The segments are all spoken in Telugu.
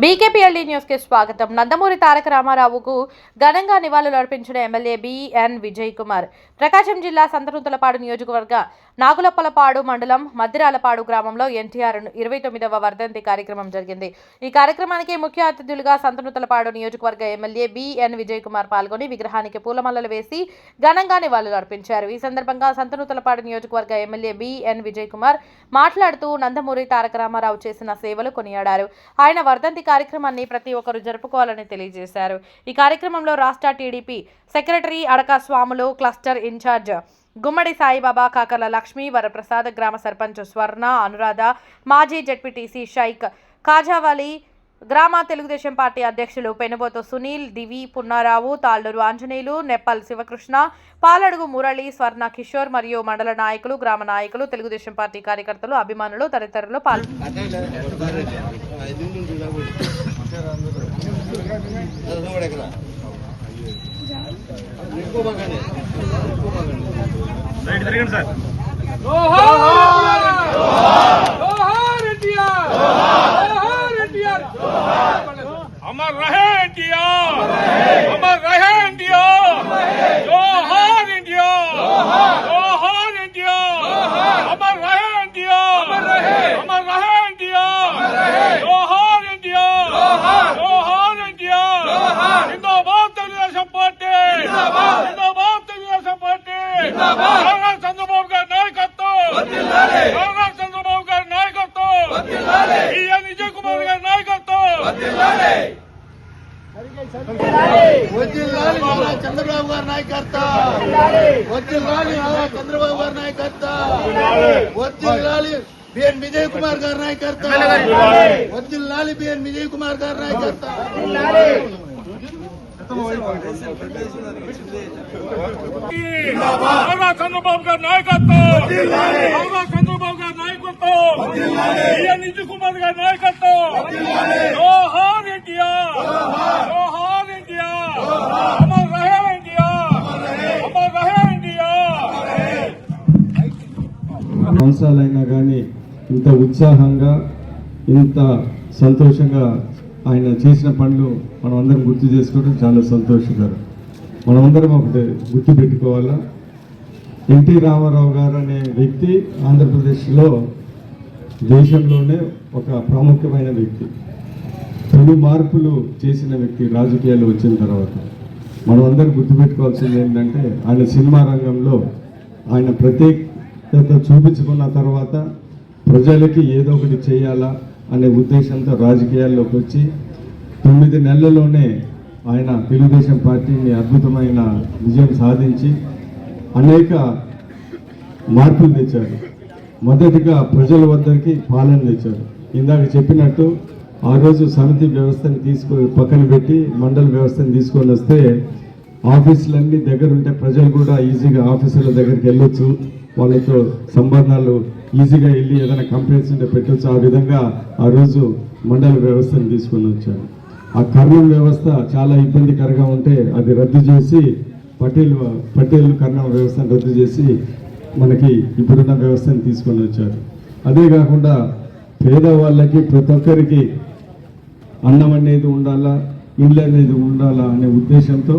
బీకేపీఎల్డీ న్యూస్ కి స్వాగతం. నందమూరి తారక రామారావుకు ఘనంగా నివాళులు అర్పించిన ఎమ్మెల్యే బిఎన్ విజయ్ కుమార్ ప్రకాశం జిల్లా సంతనూతలపాడు నియోజకవర్గ నాగులప్పలపాడు మండలం మద్దిరాలపాడు గ్రామంలో ఎన్టీఆర్ 29వ వర్ధంతి కార్యక్రమం జరిగింది. ఈ కార్యక్రమానికి ముఖ్య అతిథులుగా సంతనూతలపాడు నియోజకవర్గ ఎమ్మెల్యే బిఎన్ విజయ్ కుమార్ పాల్గొని విగ్రహానికి పూలమాలలు వేసి ఘనంగా నివాళులు అర్పించారు. ఈ సందర్భంగా సంతనూతలపాడు నియోజకవర్గ ఎమ్మెల్యే బిఎన్ విజయ్ కుమార్ మాట్లాడుతూ నందమూరి తారక రామారావు చేసిన సేవలు కొనియాడారు. ఆయన వర్ధంతి కార్యక్రమాన్ని ప్రతి ఒక్కరూ జరుపుకోవాలని తెలియజేశారు. ఈ కార్యక్రమంలో రాష్ట్ర టీడీపీ సెక్రటరీ అడక స్వాములు, క్లస్టర్ ఇన్ఛార్జ్ గుమ్మడి సాయిబాబా, కాకర్ల లక్ష్మీ, వరప్రసాద్, గ్రామ సర్పంచ్ స్వర్ణ, అనురాధ, మాజీ జెడ్పీటీసీ షైక్ కాజావాలి, గ్రామ తెలుగుదేశం పార్టీ అధ్యక్షులు పెనుబోతు సునీల్, దివి పున్నారావు, తాళ్లూరు ఆంజనేయులు, నెప్పల్ శివకృష్ణ, పాలడుగు మురళి, స్వర్ణ కిషోర్ మరియు మండల నాయకులు, గ్రామ నాయకులు, తెలుగుదేశం పార్టీ కార్యకర్తలు, అభిమానులు తదితరులు పాల్గొన్నారు. अमर रहे इंडिया, अमर रहे इंडिया, जोहार इंडिया, जोहार इंडिया, अमर रहे इंडिया, अमर रहे इंडिया, जोहार इंडिया, जोहार इंडिया, जिंदाबाद తెలుగుదేశం పార్టీ, जिंदाबाद తెలుగుదేశం పార్టీ, కాంగ్రెస్ చంద్రబాబు గారి నాయకత్వం, కాంగ్రెస్ చంద్రబాబు గారి నాయకత్వం, బిఎన్ విజయ్ కుమార్ గారి నాయకత్వం, చంద్రబాబు గారి నాయకత్వం, చంద్రబాబు గారి నాయకత్వం, వద్దిల్లాలి బిఎన్ విజయ్ కుమార్ గారి నాయకత్వం, వద్దిల్లాలి బిఎన్ విజయ్ కుమార్ గారి నాయకత్వం. చంద్రబాబు గారి నాయకత్వం, చంద్రబాబు గారి నాయకత్వం, బిఎన్ విజయ్ కుమార్ గారి నాయకత్వం, జోహార్ ఇండియా, జోహార్ ఇండియా, అమర్ రహే ఇండియా, అమర్ రహే ఇండియా. సంవత్సరాలైనా కానీ ఇంత ఉత్సాహంగా ఇంత సంతోషంగా ఆయన చేసిన పనులు మనం అందరం గుర్తు చేసుకోవడం చాలా సంతోషకరం. మనమందరం ఒకటి గుర్తు పెట్టుకోవాలా, ఎన్టీ రామారావు గారు అనే వ్యక్తి ఆంధ్రప్రదేశ్లో దేశంలోనే ఒక ప్రాముఖ్యమైన వ్యక్తి, పెను మార్పులు చేసిన వ్యక్తి. రాజకీయాలు వచ్చిన తర్వాత మనం అందరం గుర్తుపెట్టుకోవాల్సింది ఏంటంటే ఆయన సినిమా రంగంలో ఆయన ప్రత్యేకత చూపించుకున్న తర్వాత ప్రజలకి ఏదో ఒకటి చేయాలా అనే ఉద్దేశంతో రాజకీయాల్లోకి వచ్చి 9 నెలల్లోనే ఆయన తెలుగుదేశం పార్టీని అద్భుతమైన విజయం సాధించి అనేక మార్పులు తెచ్చారు. మొదటిగా ప్రజల వద్దకి పాలన తెచ్చారు. ఇందాక చెప్పినట్టు ఆ రోజు సమితి వ్యవస్థని పక్కన పెట్టి మండల వ్యవస్థను తీసుకొని వస్తే ఆఫీసులన్నీ దగ్గర ఉంటే ప్రజలు కూడా ఈజీగా ఆఫీసుల దగ్గరికి వెళ్ళొచ్చు, వాళ్ళతో సంబంధాలు ఈజీగా వెళ్ళి ఏదైనా కంప్లైంట్స్ ఉంటే పెట్టవచ్చు. ఆ విధంగా ఆ రోజు మండల వ్యవస్థను తీసుకొని వచ్చారు. ఆ కర్ణం వ్యవస్థ చాలా ఇబ్బందికరంగా ఉంటే అది రద్దు చేసి పటేల్ కర్ణం వ్యవస్థను రద్దు చేసి మనకి ఇప్పుడున్న వ్యవస్థను తీసుకొని వచ్చారు. అదే కాకుండా పేదవాళ్ళకి ప్రతి ఒక్కరికి అన్నం అనేది ఉండాలా, ఇల్లు అనేది ఉండాలా అనే ఉద్దేశంతో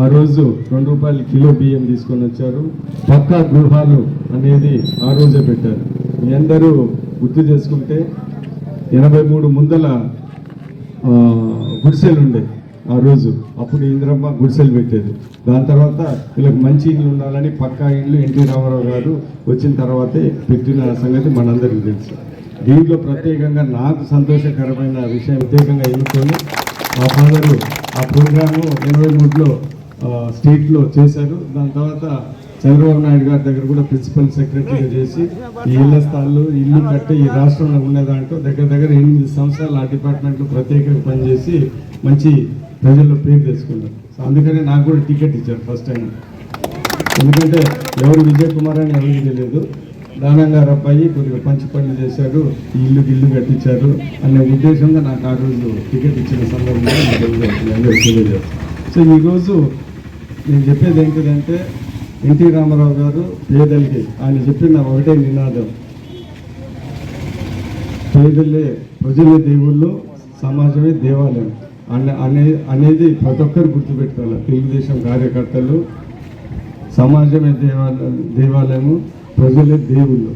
ఆ రోజు ₹2 కిలో బియ్యం తీసుకొని వచ్చారు. పక్కా గృహాలు అనేది ఆ రోజే పెట్టారు. మీ అందరూ గుర్తు చేసుకుంటే 83 ముందల గుడిసెలు ఉండే ఆ రోజు, అప్పుడు ఇంద్రమ్మ గుడిసెలు పెట్టేది. దాని తర్వాత వీళ్ళకి మంచి ఇల్లు ఉండాలని పక్కా ఇల్లు ఎన్టీ రామారావు గారు వచ్చిన తర్వాతే పెట్టిన సంగతి మనందరికీ తెలుసు. దీంట్లో ప్రత్యేకంగా నాకు సంతోషకరమైన విషయం ప్రత్యేకంగా ఎన్నుకొని మా ఫాదరు ఆ ప్రోగ్రాము 83లో స్టేట్లో చేశారు. దాని తర్వాత చంద్రబాబు నాయుడు గారి దగ్గర కూడా ప్రిన్సిపల్ సెక్రటరీగా చేసి ఈ ఇళ్ల స్థలాలు ఇల్లు కట్టి ఈ రాష్ట్రంలో ఉండేదాంట్లో దగ్గర 8 సంవత్సరాలు ఆ డిపార్ట్మెంట్లో ప్రత్యేకంగా పనిచేసి మంచి ప్రజల్లో పేరు తెచ్చుకున్నారు. సో అందుకనే నాకు కూడా టికెట్ ఇచ్చారు ఫస్ట్ టైం. ఎందుకంటే ఎవరు విజయ్ కుమార్ అని ఎవరికి తెలియదు, దానం గారు అబ్బాయి కొద్దిగా పంచి పనులు చేశారు, ఈ ఇల్లు కట్టించారు అనే ఉద్దేశంగా నాకు ఆ రోజు టికెట్ ఇచ్చిన సందర్భంగా తెలియజేస్తాను. సో ఈరోజు నేను చెప్పేది ఏంటిదంటే ఎన్టీ రామారావు గారు పేదలకి ఆయన చెప్పిన ఒకటే నినాదం, పేదలే ప్రజల దేవుళ్ళు, సమాజమే దేవాలయం అనేది ప్రతి ఒక్కరు గుర్తుపెట్టుకోవాలి. తెలుగుదేశం కార్యకర్తలు సమాజమే దేవాలయము, ప్రజలే దేవుళ్ళు.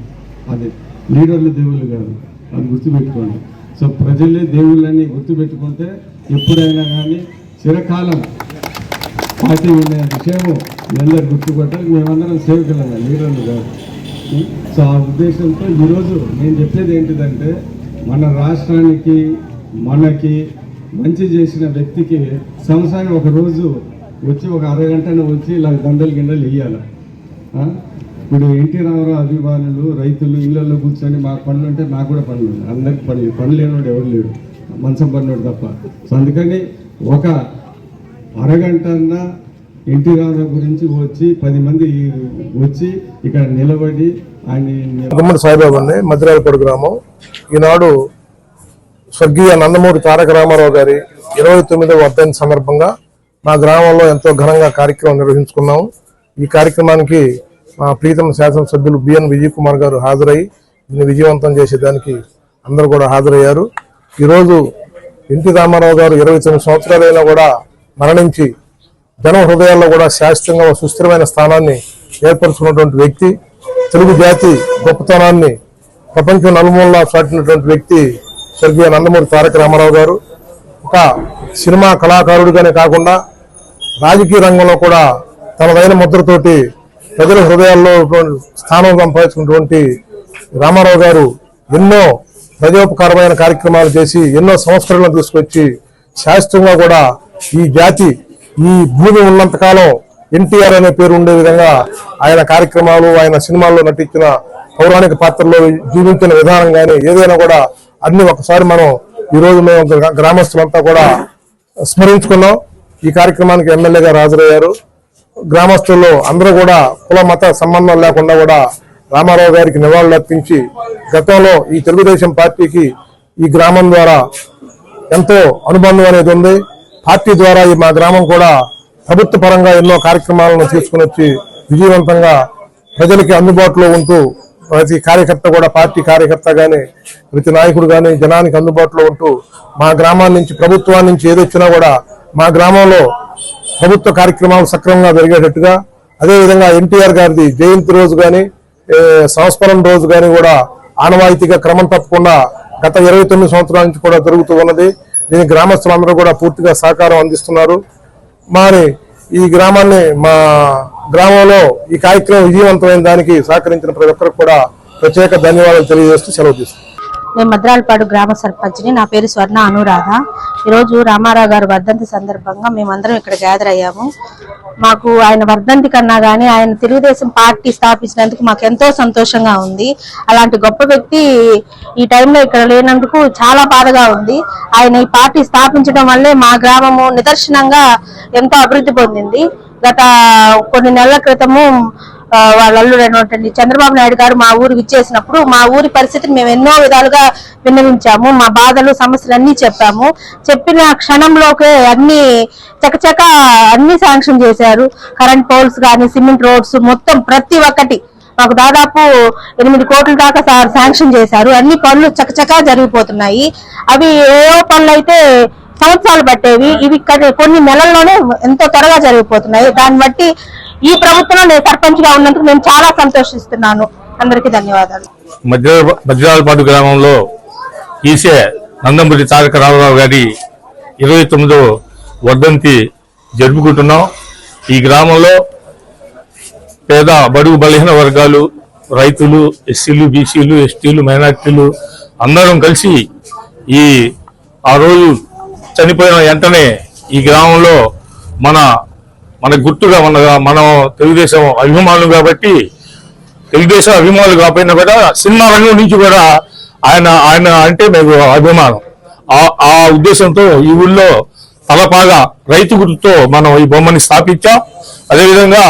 అది లీడర్లు దేవుళ్ళు కాదు, అది గుర్తుపెట్టుకోండి. సో ప్రజలే దేవుళ్ళని గుర్తుపెట్టుకుంటే ఎప్పుడైనా కానీ చిరకాలం పార్టీ ఉండే విషయము అందరు గుర్తుపట్టాలి. మేమందరం సేవకులమే, లీడర్లు కాదు. సో ఆ ఉద్దేశంతో ఈరోజు నేను చెప్పేది ఏంటిదంటే, మన రాష్ట్రానికి మనకి మంచి చేసిన వ్యక్తికి సంవత్సరానికి ఒక రోజు వచ్చి ఒక అరగంటను వచ్చి ఇలా దండలు గిండలు ఇవ్వాలి. ఇప్పుడు ఎన్టీ రామారావు అభిమానులు రైతులు ఇళ్లలో కూర్చొని మాకు పనులు ఉంటే నాకు కూడా పనులు ఉన్నాయి. అందరికి పనులు లేనివాడు ఎవరు లేడు, మంచం పడినోడు తప్ప. సో అందుకని ఒక అరగంటన్నా ఎన్టీ రామారావు గురించి వచ్చి 10 మంది వచ్చి ఇక్కడ నిలబడి ఆయన గుమ్మడి సాయిబాబు అండి, మద్దిరాలపాడు గ్రామం. ఈనాడు స్వర్గీయ నందమూరి తారక రామారావు గారి 29వ వర్ధంతి సందర్భంగా మా గ్రామంలో ఎంతో ఘనంగా కార్యక్రమం నిర్వహించుకున్నాము. ఈ కార్యక్రమానికి మా ప్రీతమ శాసనసభ్యులు బిఎన్ విజయ్ కుమార్ గారు హాజరై దీన్ని విజయవంతం చేసేదానికి అందరూ కూడా హాజరయ్యారు. ఈరోజు ఎన్టీ రామారావు గారు 29 సంవత్సరాలైనా కూడా మరణించి జన హృదయాల్లో కూడా శాశ్వతంగా సుస్థిరమైన స్థానాన్ని ఏర్పరచుకున్నటువంటి వ్యక్తి, తెలుగు జాతి గొప్పతనాన్ని ప్రపంచం నలుమూలలా చాటినటువంటి వ్యక్తి స్వర్గీయ నందమూరి తారక రామారావు గారు. ఒక సినిమా కళాకారుడిగానే కాకుండా రాజకీయ రంగంలో కూడా తనదైన ముద్రతోటి ప్రజల హృదయాల్లో స్థానం సంపాదించుకున్నటువంటి రామారావు గారు ఎన్నో ప్రజోపకారమైన కార్యక్రమాలు చేసి ఎన్నో సంస్కరణలు తీసుకొచ్చి శాశ్వతంగా కూడా ఈ జాతి ఈ భూమి ఉన్నంతకాలం ఎన్టీఆర్ అనే పేరు ఉండే విధంగా ఆయన కార్యక్రమాలు, ఆయన సినిమాల్లో నటించిన పౌరాణిక పాత్రలో జీవించిన విధానం కానీ ఏదైనా కూడా అన్ని ఒకసారి మనం ఈరోజు మేము గ్రామస్తులంతా కూడా స్మరించుకున్నాం. ఈ కార్యక్రమానికి ఎమ్మెల్యే గారు హాజరయ్యారు. గ్రామస్తుల్లో అందరూ కూడా కుల మత సంబంధం లేకుండా కూడా రామారావు గారికి నివాళులు అర్పించి, గతంలో ఈ తెలుగుదేశం పార్టీకి ఈ గ్రామం ద్వారా ఎంతో అనుబంధం అనేది ఉంది. పార్టీ ద్వారా మా గ్రామం కూడా ప్రభుత్వ పరంగా ఎన్నో కార్యక్రమాలను తీసుకుని వచ్చి విజయవంతంగా ప్రజలకి అందుబాటులో ఉంటూ ప్రతి కార్యకర్త కూడా, పార్టీ కార్యకర్త కానీ ప్రతి నాయకుడు కానీ జనానికి అందుబాటులో ఉంటూ మా గ్రామాల నుంచి ప్రభుత్వాన్ని నుంచి ఏదొచ్చినా కూడా మా గ్రామంలో ప్రభుత్వ కార్యక్రమాలు సక్రమంగా జరిగేటట్టుగా, అదేవిధంగా ఎన్టీఆర్ గారిది జయంతి రోజు కానీ సంస్మరణ రోజు కానీ కూడా ఆనవాయితీగా క్రమం తప్పకుండా గత 29 సంవత్సరాల నుంచి కూడా జరుగుతూ ఉన్నది. దీనికి గ్రామస్తులందరూ కూడా పూర్తిగా సహకారం అందిస్తున్నారు. మరి ఈ గ్రామాన్ని, మా గ్రామంలో ఈ కార్యక్రమం విజయవంతమైన దానికి సహకరించిన ప్రతి ఒక్కరికి కూడా ప్రత్యేక ధన్యవాదాలు తెలియజేస్తూ సెలవు తీసుకుంటాను. నేను మద్దిరాలపాడు గ్రామ సర్పంచ్ని. నా పేరు స్వర్ణ అనురాధ. ఈరోజు రామారావు గారు వర్ధంతి సందర్భంగా మేమందరం ఇక్కడ గ్యాదర్ అయ్యాము. మాకు ఆయన వర్ధంతి కన్నా కానీ ఆయన తెలుగుదేశం పార్టీ స్థాపించినందుకు మాకు ఎంతో సంతోషంగా ఉంది. అలాంటి గొప్ప వ్యక్తి ఈ టైంలో ఇక్కడ లేనందుకు చాలా బాధగా ఉంది. ఆయన ఈ పార్టీ స్థాపించడం వల్లే మా గ్రామము నిదర్శనంగా ఎంతో అభివృద్ధి పొందింది. గత కొన్ని నెలల క్రితము వాళ్ళ అల్లుడైనటువంటి చంద్రబాబు నాయుడు గారు మా ఊరు విచ్చేసినప్పుడు మా ఊరి పరిస్థితిని మేము ఎన్నో విధాలుగా విన్నవించాము. మా బాధలు, సమస్యలు అన్ని చెప్పాము. చెప్పిన క్షణంలోకే అన్ని చకచక అన్ని శాంక్షన్ చేశారు. కరెంట్ పోల్స్ కానీ, సిమెంట్ రోడ్స్, మొత్తం ప్రతి ఒక్కటి మాకు దాదాపు 8 కోట్ల దాకా శాంక్షన్ చేశారు. అన్ని పనులు చకచకా జరిగిపోతున్నాయి. అవి ఏవో పనులు అయితే సంవత్సరాలు పట్టేవి, ఇవి కొన్ని నెలల్లోనే ఎంతో త్వరగా జరిగిపోతున్నాయి. దాన్ని బట్టి ఈ ప్రభుత్వంలో నేను సర్పంచ్ గా ఉన్నందుకు నేను చాలా సంతోషిస్తున్నాను. అందరికీ ధన్యవాదాలు. మద్దిరాలపాడు గ్రామంలో ఈసే నందమూరి తారక రామారావు గారి 29వ వర్ధంతి జరుపుకుంటున్నాం. ఈ గ్రామంలో పేద బడుగు బలహీన వర్గాలు, రైతులు, ఎస్సీలు, బీసీలు, ఎస్టీలు, మైనార్టీలు అందరం కలిసి ఆ రోజు చనిపోయిన వెంటనే ఈ గ్రామంలో మన గుర్తుగా మనం తెలుగుదేశం అభిమానులు కాబట్టి, తెలుగుదేశం అభిమానులు కాకపోయినా కూడా సినిమా రంగం నుంచి కూడా ఆయన అంటే మేము అభిమానం. ఆ ఉద్దేశంతో ఈ ఊళ్ళో తలపాగా రైతు గుర్తుతో మనం ఈ బొమ్మని స్థాపించాం. అదేవిధంగా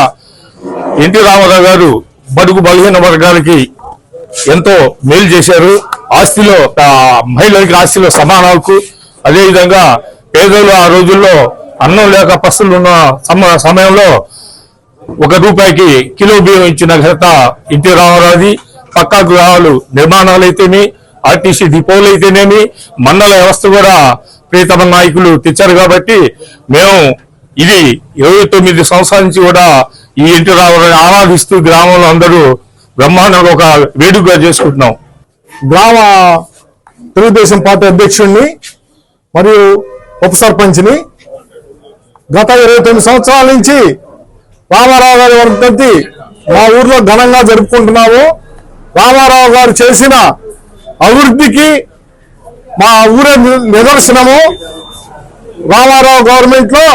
ఎన్టీ రామారావు గారు బడుగు బలహీన వర్గాలకి ఎంతో మేలు చేశారు. ఆస్తిలో మహిళలకి ఆస్తిలో సమాన హక్కు, అదేవిధంగా పేదలు ఆ రోజుల్లో అన్నం లేక పస్తులు ఉన్న సమయంలో ₹1 కిలో బియ్యం ఇచ్చిన ఘనత ఎన్టీ రామారావుది. పక్కా గృహాలు నిర్మాణాలు అయితేమి, ఆర్టీసీ డిపోలు అయితేనేమి మండల వ్యవస్థ కూడా ప్రియతమ నాయకులు తెచ్చారు కాబట్టి మేము ఇది 29 సంవత్సరాల నుంచి కూడా ఈ ఎన్టీ రామారావుని ఆరాధిస్తూ గ్రామంలో అందరూ బ్రహ్మాండంగా ఒక వేడుకగా చేసుకుంటున్నాం. గ్రామ తెలుగుదేశం పార్టీ అధ్యక్షుడిని మరియు ఉప సర్పంచ్ని గత 29 సంవత్సరాల నుంచి రామారావు గారి వర్ధంతి మా ఊర్లో ఘనంగా జరుపుకుంటున్నాము. రామారావు గారు చేసిన అభివృద్ధికి మా ఊరే నిదర్శనము. రామారావు గవర్నమెంట్ లో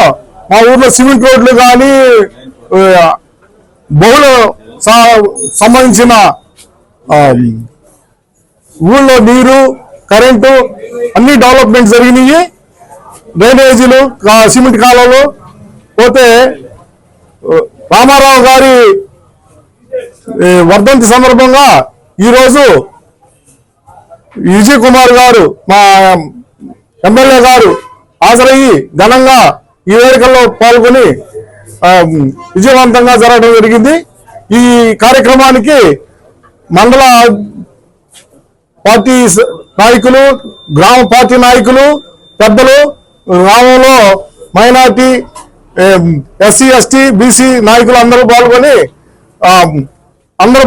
మా ఊర్లో సిమెంట్ రోడ్లు కానీ బహుళ సంబంధించిన ఊళ్ళో నీరు, కరెంటు అన్ని డెవలప్మెంట్ జరిగినాయి. డ్రైనేజీలు, సిమెంట్ కాలువలు. పోతే రామారావు గారి వర్ధంతి సందర్భంగా ఈరోజు విజయ్ కుమార్ గారు మా ఎమ్మెల్యే గారు హాజరయ్యి ఘనంగా ఈ వేడుకల్లో పాల్గొని విజయవంతంగా జరగడం జరిగింది. ఈ కార్యక్రమానికి మండల పార్టీ నాయకులు, గ్రామ పార్టీ నాయకులు, పెద్దలు, గ్రామంలో మైనార్టీ, ఎస్సీ, ఎస్టీ, బీసీ నాయకులు అందరూ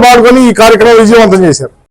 పాల్గొని ఈ కార్యక్రమం విజయవంతం చేశారు.